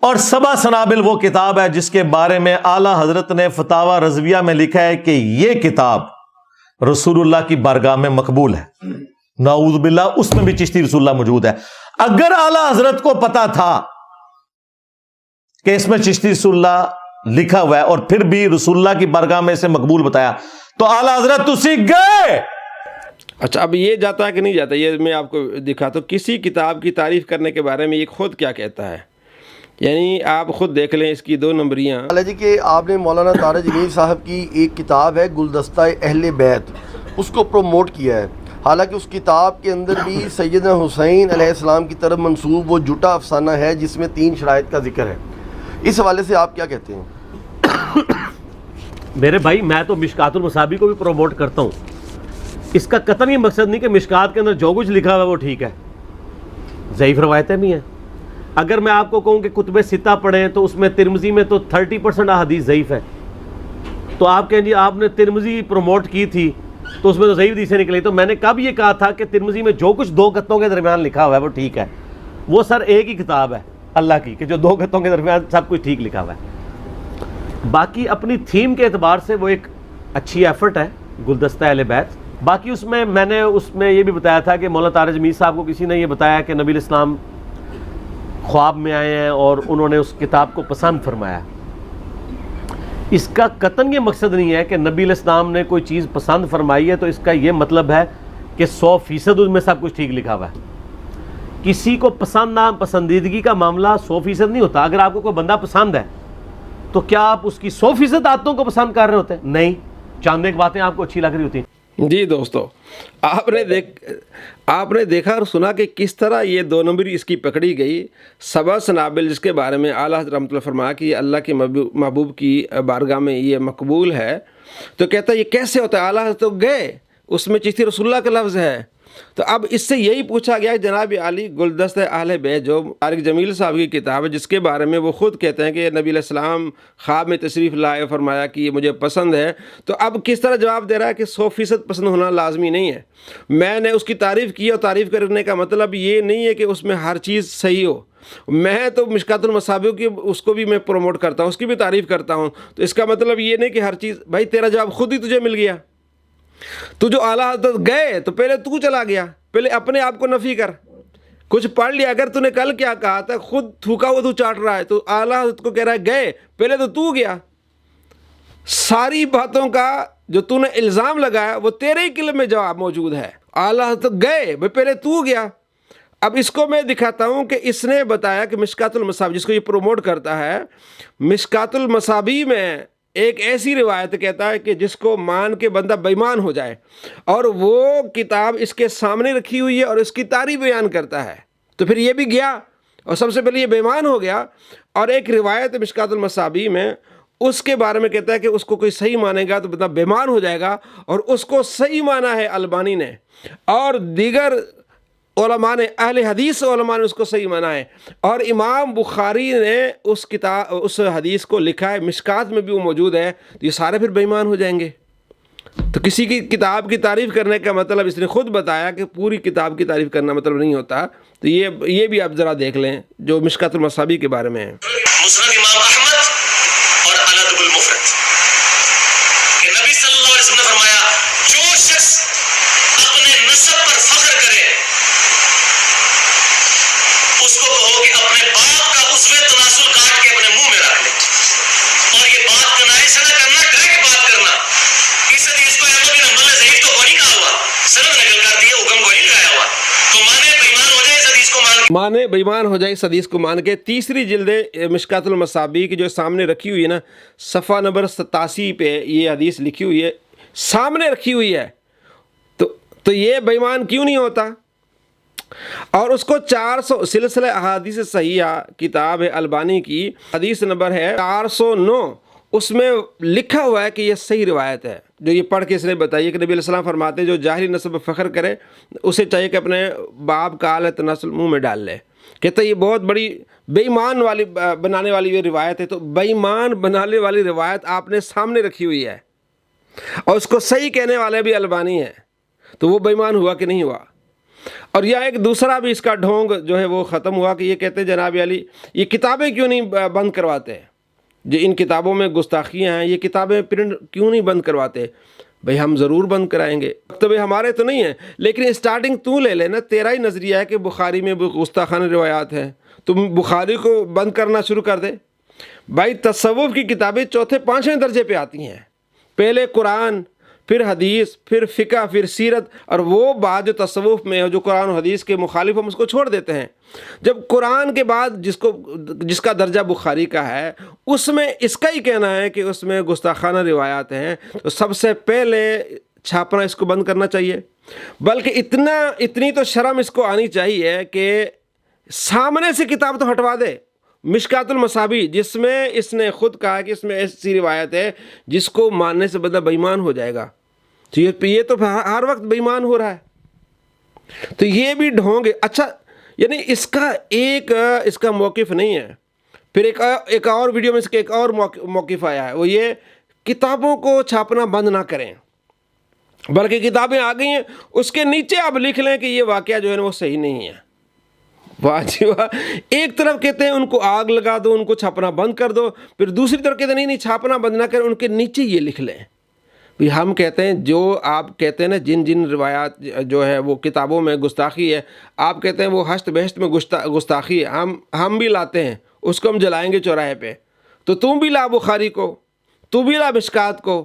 اور سبع سنابل وہ کتاب ہے جس کے بارے میں اعلیٰ حضرت نے فتاوی رضویہ میں لکھا ہے کہ یہ کتاب رسول اللہ کی بارگاہ میں مقبول ہے. نعوذ باللہ اس میں بھی چشتی رسول اللہ موجود ہے. اگر اعلیٰ حضرت کو پتا تھا کہ اس میں چشتی رسول اللہ لکھا ہوا ہے اور پھر بھی رسول اللہ کی بارگاہ میں اسے مقبول بتایا تو اعلیٰ حضرت تو سیکھ گئے. اچھا، اب یہ جاتا ہے کہ نہیں جاتا؟ یہ میں آپ کو دکھاتا ہوں. کسی کتاب کی تعریف کرنے کے بارے میں یہ خود کیا کہتا ہے، یعنی آپ خود دیکھ لیں اس کی 2 نمبریاں. جی کہ آپ نے مولانا طارق جمیل صاحب کی ایک کتاب ہے گلدستہ اہل بیت، اس کو پروموٹ کیا ہے. حالانکہ اس کتاب کے اندر بھی سیدنا حسین علیہ السلام کی طرف منسوب وہ جھوٹا افسانہ ہے جس میں 3 شرائط کا ذکر ہے. اس حوالے سے آپ کیا کہتے ہیں؟ میرے بھائی میں تو مشکات المصابیح کو بھی پروموٹ کرتا ہوں. اس کا قطعاً یہ مقصد نہیں کہ مشکات کے اندر جو کچھ لکھا ہوا ہے وہ ٹھیک ہے، ضعیف روایتیں بھی ہیں. اگر میں آپ کو کہوں کہ کتب ستہ پڑھیں تو اس میں ترمذی میں تو 30% احادیث ضعیف ہے. تو آپ کہیں جی آپ نے ترمذی پروموٹ کی تھی تو اس میں تو ضعیف حدیثیں نکلی. تو میں نے کب یہ کہا تھا کہ ترمذی میں جو کچھ 2 گتوں کے درمیان لکھا ہوا ہے وہ ٹھیک ہے؟ وہ سر ایک ہی کتاب ہے اللہ کی کہ جو 2 گتوں کے درمیان سب کچھ ٹھیک لکھا ہوا ہے. باقی اپنی تھیم کے اعتبار سے وہ ایک اچھی ایفرٹ ہے گلدستہ اہل بیت. باقی اس میں یہ بھی بتایا تھا کہ مولانا طارق جمیل صاحب کو کسی نے یہ بتایا کہ نبی الاسلام خواب میں آئے ہیں اور انہوں نے اس کتاب کو پسند فرمایا. اس کا قطعاً یہ مقصد نہیں ہے کہ نبی الاسلام نے کوئی چیز پسند فرمائی ہے تو اس کا یہ مطلب ہے کہ 100% اس میں سب کچھ ٹھیک لکھا ہوا ہے. کسی کو پسند نہ پسندیدگی کا معاملہ 100% نہیں ہوتا. اگر آپ کو کوئی بندہ پسند ہے تو کیا آپ اس کی 100% عادتوں کو پسند کر رہے ہوتے ہیں؟ نہیں، چاند ایک باتیں آپ کو اچھی لگ رہی ہوتی ہیں. جی دوستو، آپ نے دیکھا اور سنا کہ کس طرح یہ 2 نمبری اس کی پکڑی گئی. سبع سنابل جس کے بارے میں اعلیٰ حضرت رحمۃ اللہ فرمایا کہ یہ اللہ کے محبوب کی بارگاہ میں یہ مقبول ہے، تو کہتا ہے یہ کیسے ہوتا ہے؟ اعلیٰ حضرت تو گئے، اس میں چشتی رسول اللہ کا لفظ ہے. تو اب اس سے یہی پوچھا گیا کہ جناب علی گلدستہ اہل بیت جو طارق جمیل صاحب کی کتاب ہے جس کے بارے میں وہ خود کہتے ہیں کہ نبی علیہ السلام خواب میں تشریف لائے، فرمایا کہ یہ مجھے پسند ہے، تو اب کس طرح جواب دے رہا ہے کہ 100% پسند ہونا لازمی نہیں ہے. میں نے اس کی تعریف کی اور تعریف کرنے کا مطلب یہ نہیں ہے کہ اس میں ہر چیز صحیح ہو. میں تو مشکات المصابیح کی اس کو بھی میں پروموٹ کرتا ہوں، اس کی بھی تعریف کرتا ہوں. تو اس کا مطلب یہ نہیں کہ ہر چیز. بھائی تیرا جواب خود ہی تجھے مل گیا. تو جو اعلیٰ حضرت گئے تو پہلے تو چلا گیا، پہلے اپنے آپ کو نفی کر. کچھ پڑھ لیا. اگر تو نے کل کیا کہا تھا خود تھوکا ہوا تو چاٹ رہا ہے، تو اعلیٰ حضرت کو کہہ رہا ہے گئے، پہلے تو گیا. ساری باتوں کا جو تو نے الزام لگایا وہ تیرے ہی قلم میں جواب موجود ہے. اعلیٰ حضرت گئے، پہلے تو گیا. اب اس کو میں دکھاتا ہوں کہ اس نے بتایا کہ مشکات المصابیح جس کو یہ پروموٹ کرتا ہے، مشکات المصابیح میں ایک ایسی روایت کہتا ہے کہ جس کو مان کے بندہ بے ایمان ہو جائے، اور وہ کتاب اس کے سامنے رکھی ہوئی ہے اور اس کی تعریف بیان کرتا ہے. تو پھر یہ بھی گیا اور سب سے پہلے یہ بے ایمان ہو گیا. اور ایک روایت مشکات المصابیح میں اس کے بارے میں کہتا ہے کہ اس کو کوئی صحیح مانے گا تو بندہ بے ایمان ہو جائے گا، اور اس کو صحیح مانا ہے البانی نے اور دیگر علماء نے، اہل حدیث علماء نے اس کو صحیح مانا ہے. اور امام بخاری نے اس حدیث کو لکھا ہے، مشکات میں بھی وہ موجود ہے. تو یہ سارے پھر بے ایمان ہو جائیں گے. تو کسی کی کتاب کی تعریف کرنے کا مطلب اس نے خود بتایا کہ پوری کتاب کی تعریف کرنا مطلب نہیں ہوتا. تو یہ بھی آپ ذرا دیکھ لیں جو مشکات المصابیح کے بارے میں ہے. مسند امام احمد اور الادب المفرد کہ نبی صلی اللہ علیہ وسلم نے فرمایا جو شخص اپنے نسب پر فخر کرے اس کو کہو کہ اپنے باپ کا عضو تناسل کاٹ کے اپنے منہ میں رکھ لے. اور یہ بات کنائی سے نہ کرنا، ڈائریکٹ بات کرنا. اس حدیث کو احمد بن حنبل نے ضعیف تو کوئی نہیں کہا ہوا، سند نقل کر دی، حکم کوئی نہیں لگایا ہوا. تو مانے بے ایمان ہو جائے اس حدیث کو مان کے، مانے بے ایمان ہو جائے اس حدیث کو مان کے. تیسری جلد مشکات المصابیح کی جو سامنے رکھی ہوئی ہے نا، صفحہ نمبر 87 پہ یہ حدیث لکھی ہوئی ہے، سامنے رکھی ہوئی ہے. تو یہ بے ایمان کیوں نہیں ہوتا؟ اور اس کو 400 سلسلہ احادیث صحیحہ کتاب ہے البانی کی، حدیث نمبر ہے 409، اس میں لکھا ہوا ہے کہ یہ صحیح روایت ہے. جو یہ پڑھ کے اس نے بتائی کہ نبی علیہ السلام فرماتے ہیں جو جاہلی نسب پر فخر کرے اسے چاہیے کہ اپنے باپ کا اعلیٰ تناسل منہ میں ڈال لے. کہتا ہے یہ بہت بڑی بے ایمان والی بنانے والی یہ روایت ہے. تو بے ایمان بنانے والی روایت آپ نے سامنے رکھی ہوئی ہے اور اس کو صحیح کہنے والے بھی البانی ہیں. تو وہ بے ایمان ہوا کہ نہیں ہوا؟ اور یا ایک دوسرا بھی اس کا ڈھونگ جو ہے وہ ختم ہوا کہ یہ کہتے ہیں جناب علی یہ کتابیں کیوں نہیں بند کرواتے، جو ان کتابوں میں گستاخیاں ہیں یہ کتابیں پرنٹ کیوں نہیں بند کرواتے؟ بھئی ہم ضرور بند کرائیں گے، مکتبے ہمارے تو نہیں ہیں، لیکن اسٹارٹنگ تو لے لینا، تیرا ہی نظریہ ہے کہ بخاری میں گستاخانہ روایات ہیں، تم بخاری کو بند کرنا شروع کر دے۔ بھائی تصوف کی کتابیں چوتھے پانچویں درجے پہ آتی ہیں، پہلے قرآن، پھر حدیث، پھر فقہ، پھر سیرت، اور وہ بات جو تصوف میں ہے جو قرآن و حدیث کے مخالف ہم اس کو چھوڑ دیتے ہیں۔ جب قرآن کے بعد جس کا درجہ بخاری کا ہے اس میں اس کا ہی کہنا ہے کہ اس میں گستاخانہ روایات ہیں، تو سب سے پہلے چھاپنا اس کو بند کرنا چاہیے۔ بلکہ اتنی تو شرم اس کو آنی چاہیے کہ سامنے سے کتاب تو ہٹوا دے، مشکات المصابیح، جس میں اس نے خود کہا کہ اس میں ایسی روایت ہے جس کو ماننے سے بدلہ بے ایمان ہو جائے گا، تو یہ تو ہر وقت بے ایمان ہو رہا ہے۔ تو یہ بھی ڈھونگ ہے۔ اچھا، یعنی اس کا موقف نہیں ہے۔ پھر ایک اور ویڈیو میں اس کا ایک اور موقف آیا ہے، وہ یہ کتابوں کو چھاپنا بند نہ کریں، بلکہ کتابیں آ گئی ہیں اس کے نیچے آپ لکھ لیں کہ یہ واقعہ جو ہے نا وہ صحیح نہیں ہے۔ واہ جی واہ، ایک طرف کہتے ہیں ان کو آگ لگا دو، ان کو چھاپنا بند کر دو، پھر دوسری طرف کہتے ہیں نہیں چھاپنا بند نہ کریں، ان کے نیچے یہ لکھ لیں۔ ہم کہتے ہیں جو آپ کہتے ہیں نا جن روایات جو ہے وہ کتابوں میں گستاخی ہے، آپ کہتے ہیں وہ ہشت بہشت میں گستاخی ہے، ہم بھی لاتے ہیں، اس کو ہم جلائیں گے چوراہے پہ، تو تم بھی لا بخاری کو، تو بھی لا مشکات کو،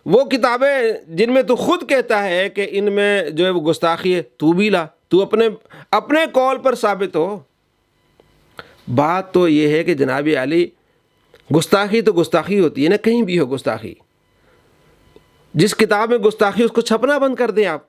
وہ کتابیں جن میں تو خود کہتا ہے کہ ان میں جو ہے وہ گستاخی ہے، تو بھی لا، تو اپنے قول پر ثابت ہو۔ بات تو یہ ہے کہ جناب علی گستاخی تو گستاخی ہوتی ہے نا، کہیں بھی ہو گستاخی، جس کتاب میں گستاخی اس کو چھپنا بند کر دیں آپ۔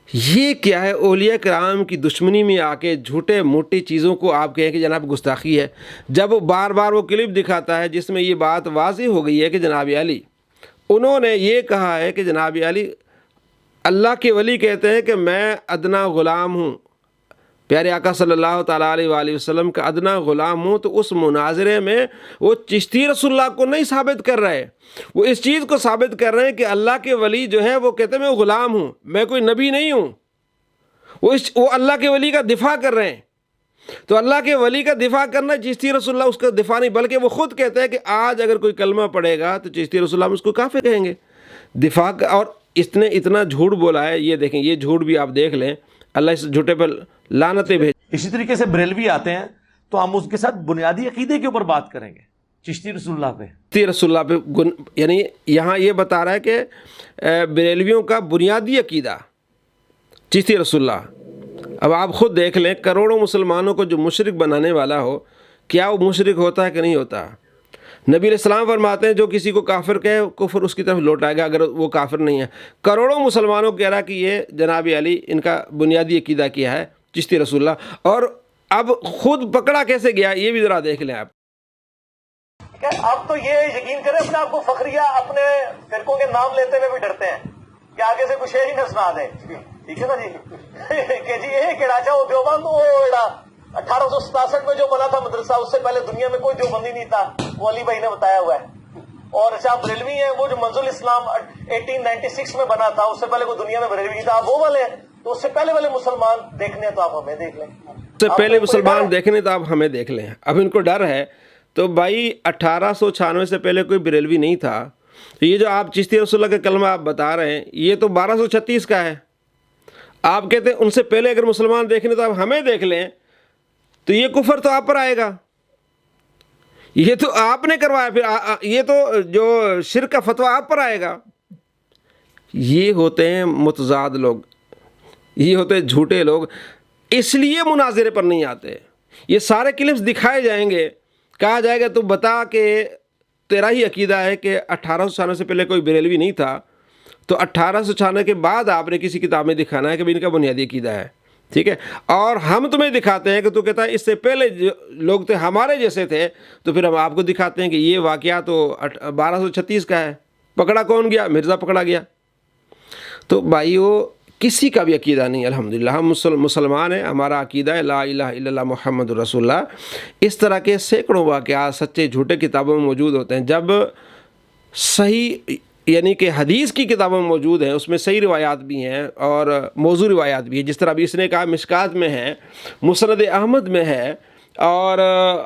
یہ کیا ہے؟ اولیاء کرام کی دشمنی میں آ کے جھوٹے موٹی چیزوں کو آپ کہیں کہ جناب گستاخی ہے، جب بار بار وہ کلپ دکھاتا ہے جس میں یہ بات واضح ہو گئی ہے کہ جناب علی انہوں نے یہ کہا ہے کہ جناب علی اللہ کے ولی کہتے ہیں کہ میں ادنا غلام ہوں، پیارے آقا صلی اللہ تعالیٰ علیہ وآلہ وسلم کا ادنا غلام ہوں، تو اس مناظرے میں وہ چشتی رسول اللہ کو نہیں ثابت کر رہے، وہ اس چیز کو ثابت کر رہے ہیں کہ اللہ کے ولی جو ہے وہ کہتے ہیں میں غلام ہوں، میں کوئی نبی نہیں ہوں، وہ اللہ کے ولی کا دفاع کر رہے ہیں۔ تو اللہ کے ولی کا دفاع کرنا چشتی رسول اللہ اس کا دفاع نہیں، بلکہ وہ خود کہتے ہیں کہ آج اگر کوئی کلمہ پڑھے گا تو چشتی رسول اللہ اس کو کافر کہیں گے، دفاع اور اس نے اتنا جھوٹ بولا ہے۔ یہ دیکھیں، یہ جھوٹ بھی آپ دیکھ لیں، اللہ اس جھوٹے پر لعنتیں بھیج۔ اسی طریقے سے بریلوی آتے ہیں تو ہم اس کے ساتھ بنیادی عقیدے کے اوپر بات کریں گے، چشتی رسول اللہ پہ، چشتی رسول اللہ پہ، یعنی یہاں یہ بتا رہا ہے کہ بریلویوں کا بنیادی عقیدہ چشتی رسول اللہ۔ اب آپ خود دیکھ لیں، کروڑوں مسلمانوں کو جو مشرک بنانے والا ہو، کیا وہ مشرک ہوتا ہے کہ نہیں ہوتا؟ نبی علیہ السلام فرماتے ہیں جو کسی کو کافر کہے کفر اس کی طرف لوٹائے گا اگر وہ کافر نہیں ہے۔ کروڑوں مسلمانوں کو کہہ رہا کہ یہ جناب علی ان کا بنیادی عقیدہ کیا ہے چشتی رسول اللہ، اور اب خود پکڑا کیسے گیا یہ بھی ذرا دیکھ لیں آپ۔ اب تو یہ یقین کریں اپنے آپ کو فخریہ اپنے فرقوں کے نام لیتے ہوئے بھی ڈرتے ہیں کہ آگے سے کچھ شعر ہی نہ سنا دیں، ٹھیک ہے نا جی، کہ جی یہ کہڑا چاہو دیوبند وہ 1867 میں جو بنا تھا مدرسہ، اس سے پہلے دنیا میں کوئی دیوبندی نہیں تھا، وہ علی بھائی نے بتایا ہوا ہے۔ اور شاہ بریلوی ہیں، وہ جو منزل اسلام 1896 میں بنا تھا، اس سے پہلے کوئی دنیا میں بریلوی نہیں تھا، آپ وہ والے ہیں، تو اس سے پہلے والے مسلمان دیکھنے تو آپ ہمیں دیکھ لیں، اس سے پہلے مسلمان دیکھنے تو آپ ہمیں دیکھ لیں۔ اب ان کو ڈر ہے تو بھائی 1896 سے پہلے کوئی بریلوی نہیں تھا، تو یہ جو آپ چشتی رسول اللہ کا کلمہ آپ بتا رہے ہیں یہ تو 1236 کا ہے، آپ کہتے ہیں ان سے پہلے اگر مسلمان دیکھنے تو آپ ہمیں دیکھ لیں، تو یہ کفر تو آپ پر آئے گا، یہ تو آپ نے کروایا، پھر یہ تو جو شرک کا فتویٰ آپ پر آئے گا۔ یہ ہوتے ہیں متضاد لوگ، یہ ہوتے ہیں جھوٹے لوگ، اس لیے مناظرے پر نہیں آتے۔ یہ سارے کلپس دکھائے جائیں گے، کہا جائے گا تو بتا کہ تیرا ہی عقیدہ ہے کہ 1896 سے پہلے کوئی بریلوی نہیں تھا، تو 1896 کے بعد آپ نے کسی کتاب میں دکھانا ہے کہ ان کا بنیادی عقیدہ ہے، ٹھیک ہے؟ اور ہم تمہیں دکھاتے ہیں کہ تو کہتا ہے اس سے پہلے جو لوگ تھے ہمارے جیسے تھے، تو پھر ہم آپ کو دکھاتے ہیں کہ یہ واقعہ تو 1236 کا ہے۔ پکڑا کون گیا؟ مرزا پکڑا گیا۔ تو بھائیو، کسی کا بھی عقیدہ نہیں، الحمدللہ ہم مسلمان ہیں، ہمارا عقیدہ ہے لا الہ الا اللہ محمد رسول اللہ۔ اس طرح کے سینکڑوں واقعات سچے جھوٹے کتابوں میں موجود ہوتے ہیں۔ جب صحیح یعنی کہ حدیث کی کتابوں میں موجود ہیں، اس میں صحیح روایات بھی ہیں اور موضوع روایات بھی ہیں، جس طرح ابھی اس نے کہا مشکات میں ہے، مسند احمد میں ہے اور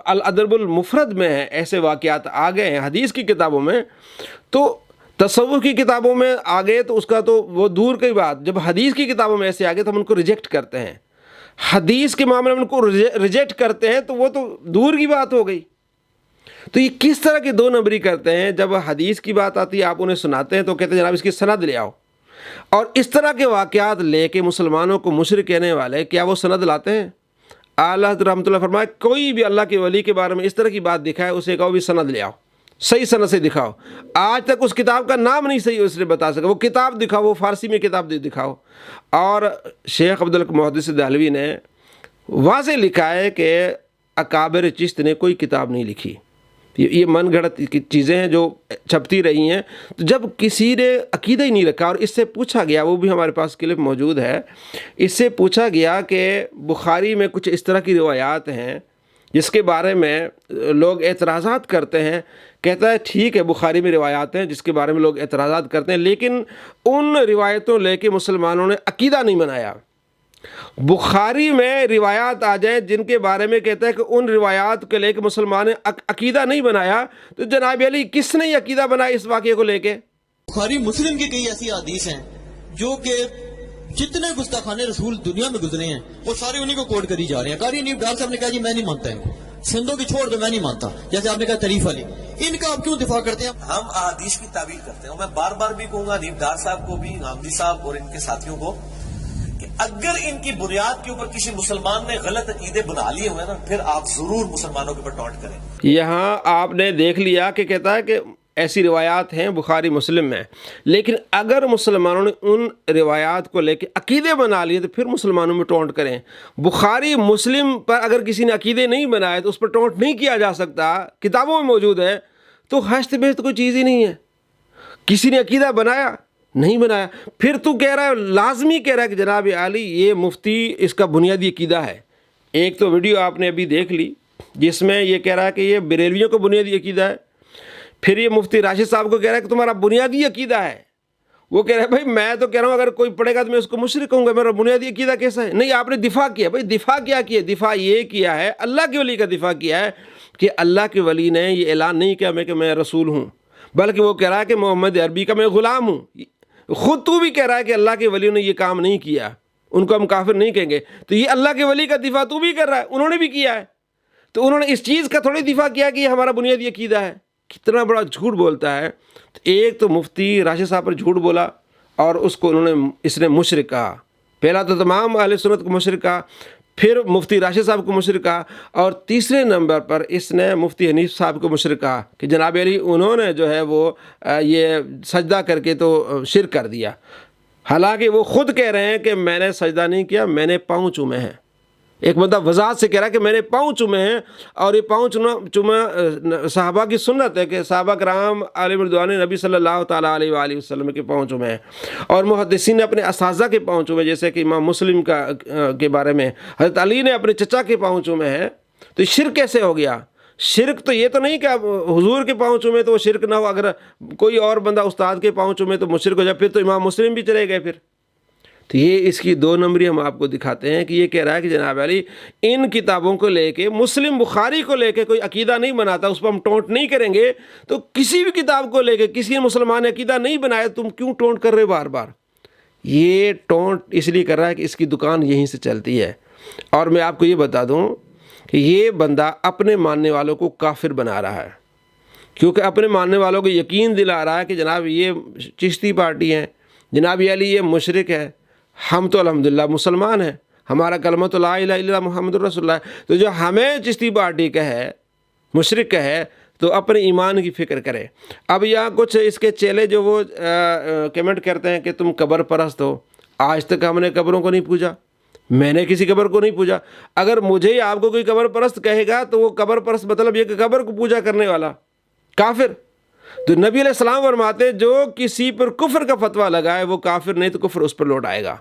الادب المفرد میں ہے، ایسے واقعات آ گئے ہیں حدیث کی کتابوں میں۔ تو تصوف کی کتابوں میں آ گئے تو اس کا تو وہ دور کی بات، جب حدیث کی کتابوں میں ایسے آ گئے تو ہم ان کو ریجیکٹ کرتے ہیں، حدیث کے معاملے میں ان کو ریجیکٹ کرتے ہیں تو وہ تو دور کی بات ہو گئی۔ تو یہ کس طرح کی دو نمبری کرتے ہیں؟ جب حدیث کی بات آتی ہے آپ انہیں سناتے ہیں تو کہتے ہیں جناب اس کی سند لے آؤ، اور اس طرح کے واقعات لے کے مسلمانوں کو مشرک کہنے والے کیا وہ سند لاتے ہیں؟ اعلیٰ حضرت رحمۃ اللہ فرمائے کوئی بھی اللہ کے ولی کے بارے میں اس طرح کی بات دکھائے اسے کہو بھی سند لے آؤ، صحیح سند سے دکھاؤ۔ آج تک اس کتاب کا نام نہیں صحیح اس نے بتا سکا، وہ کتاب دکھاؤ، وہ فارسی میں کتاب دکھاؤ۔ اور شیخ عبدالحق محدث دہلوی نے واضح لکھا ہے کہ اکابر چشت نے کوئی کتاب نہیں لکھی، یہ من گھڑت چیزیں ہیں جو چھپتی رہی ہیں۔ تو جب کسی نے عقیدہ ہی نہیں رکھا، اور اس سے پوچھا گیا، وہ بھی ہمارے پاس کلپ موجود ہے، اس سے پوچھا گیا کہ بخاری میں کچھ اس طرح کی روایات ہیں جس کے بارے میں لوگ اعتراضات کرتے ہیں، کہتا ہے ٹھیک ہے بخاری میں روایات ہیں جس کے بارے میں لوگ اعتراضات کرتے ہیں، لیکن ان روایتوں لے کے مسلمانوں نے عقیدہ نہیں بنایا۔ بخاری میں روایات آ جائیں جن کے بارے میں کہتا ہے کہ ان روایات کو لے کے مسلمان نے عقیدہ نہیں بنایا، تو جناب علی کس نے یہ عقیدہ بنایا اس واقعے کو لے کے؟ بخاری مسلم کی کئی ایسی حدیث ہیں جو کہ جتنے گستاخانے رسول دنیا میں گزرے ہیں وہ سارے انہی کو کوٹ کری جا رہے ہیں۔ قاری نیب ڈار صاحب نے کہا جی میں نہیں مانتا ان کو، سندوں کی چھوڑ دو میں نہیں مانتا، جیسے آپ نے کہا طریف علی، ان کا آپ کیوں دفاع کرتے ہیں؟ ہم احادیث کی تعویل کرتے ہیں، اور میں بار بار بھی کہوں گا نیب ڈار صاحب کو بھی، غامدی صاحب اور ان کے ساتھیوں کو، کہ اگر ان کی بنیاد کے اوپر کسی مسلمان نے غلط عقیدے بنا لیے ہوئے نا، پھر آپ ضرور مسلمانوں کے اوپر ٹونٹ کریں۔ یہاں آپ نے دیکھ لیا کہ کہتا ہے کہ ایسی روایات ہیں بخاری مسلم میں، لیکن اگر مسلمانوں نے ان روایات کو لے کے عقیدے بنا لیے تو پھر مسلمانوں میں ٹونٹ کریں۔ بخاری مسلم پر اگر کسی نے عقیدے نہیں بنائے تو اس پر ٹونٹ نہیں کیا جا سکتا، کتابوں میں موجود ہے۔ تو حشت بہشت کوئی چیز ہی نہیں ہے، کسی نے عقیدہ بنایا نہیں بنایا، پھر تو کہہ رہا ہے لازمی کہہ رہا ہے کہ جناب عالی یہ مفتی اس کا بنیادی عقیدہ ہے۔ ایک تو ویڈیو آپ نے ابھی دیکھ لی جس میں یہ کہہ رہا ہے کہ یہ بریلویوں کا بنیادی عقیدہ ہے، پھر یہ مفتی راشد صاحب کو کہہ رہا ہے کہ تمہارا بنیادی عقیدہ ہے۔ وہ کہہ رہا ہے بھائی میں تو کہہ رہا ہوں اگر کوئی پڑھے گا تو میں اس کو مشرک کہوں گا، میرا بنیادی عقیدہ کیسا ہے؟ نہیں، آپ نے دفاع کیا۔ بھائی دفاع کیا کیا؟ دفاع یہ کیا ہے، اللہ کے ولی کا دفاع کیا ہے کہ اللہ کے ولی نے یہ اعلان نہیں کیا کہ میں رسول ہوں، بلکہ وہ کہہ رہا ہے کہ محمد عربی کا میں غلام ہوں۔ خود تو بھی کہہ رہا ہے کہ اللہ کے ولیوں نے یہ کام نہیں کیا، ان کو ہم کافر نہیں کہیں گے، تو یہ اللہ کے ولی کا دفاع تو بھی کر رہا ہے، انہوں نے بھی کیا ہے، تو انہوں نے اس چیز کا تھوڑی دفاع کیا کہ یہ ہمارا بنیادی عقیدہ ہے۔ کتنا بڑا جھوٹ بولتا ہے۔ ایک تو مفتی راشد صاحب پر جھوٹ بولا اور اس نے مشرک کہا، پہلا تو تمام اہل سنت کو مشرک کہا، پھر مفتی راشد صاحب کو مشرک کہا، اور تیسرے نمبر پر اس نے مفتی حنیف صاحب کو مشرک کہا کہ جناب علی انہوں نے جو ہے وہ یہ سجدہ کر کے تو شرک کر دیا، حالانکہ وہ خود کہہ رہے ہیں کہ میں نے سجدہ نہیں کیا، میں نے پاؤں چومے ہیں۔ ایک بندہ وضاحت سے کہہ رہا ہے کہ میں نے پاؤں چومے ہیں، اور یہ پاؤں چومہ صحابہ کی سنت ہے کہ صحابہ کرام علیہ رضوان نبی صلی اللہ تعالیٰ علیہ وآلہ وسلم کے پاؤں چومے ہیں، اور محدثین نے اپنے اساتذہ کے پاؤں چومے، جیسے کہ امام مسلم کے بارے میں حضرت علی نے اپنے چچا کے پاؤں چومے ہیں۔ تو شرک کیسے ہو گیا؟ شرک تو یہ تو نہیں کہ حضور کے پاؤں چومے تو وہ شرک نہ ہو، اگر کوئی اور بندہ استاد کے پاؤں چومے تو مشرک ہو جائے، پھر تو امام مسلم بھی چلے گئے۔ پھر تو یہ اس کی دو نمبری ہم آپ کو دکھاتے ہیں کہ یہ کہہ رہا ہے کہ جناب علی ان کتابوں کو لے کے، مسلم بخاری کو لے کے کوئی عقیدہ نہیں بناتا، اس پر ہم ٹونٹ نہیں کریں گے، تو کسی بھی کتاب کو لے کے کسی مسلمان نے عقیدہ نہیں بنایا، تم کیوں ٹونٹ کر رہے بار بار؟ یہ ٹونٹ اس لیے کر رہا ہے کہ اس کی دکان یہیں سے چلتی ہے۔ اور میں آپ کو یہ بتا دوں کہ یہ بندہ اپنے ماننے والوں کو کافر بنا رہا ہے، کیونکہ اپنے ماننے والوں کو یقین دلا رہا ہے کہ جناب یہ چشتی پارٹی ہیں، جناب علی یہ مشرک ہے، ہم تو الحمدللہ مسلمان ہیں، ہمارا کلمہ تو لا الہ الا اللہ محمد رسول اللہ ہے، تو جو ہمیں چشتی پارٹی کا ہے، مشرک کا ہے، تو اپنے ایمان کی فکر کرے۔ اب یہاں کچھ اس کے چیلے جو وہ کمنٹ کرتے ہیں کہ تم قبر پرست ہو، آج تک ہم نے قبروں کو نہیں پوجا، میں نے کسی قبر کو نہیں پوجا۔ اگر مجھے یا آپ کو کوئی قبر پرست کہے گا تو وہ قبر پرست مطلب یہ کہ قبر کو پوجا کرنے والا کافر۔ تو نبی علیہ السلام فرماتے جو کسی پر کفر کا فتویٰ لگائے وہ کافر نہیں تو کفر اس پر لوٹ آئے گا۔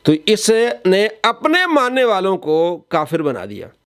تو اس نے اپنے ماننے والوں کو کافر بنا دیا۔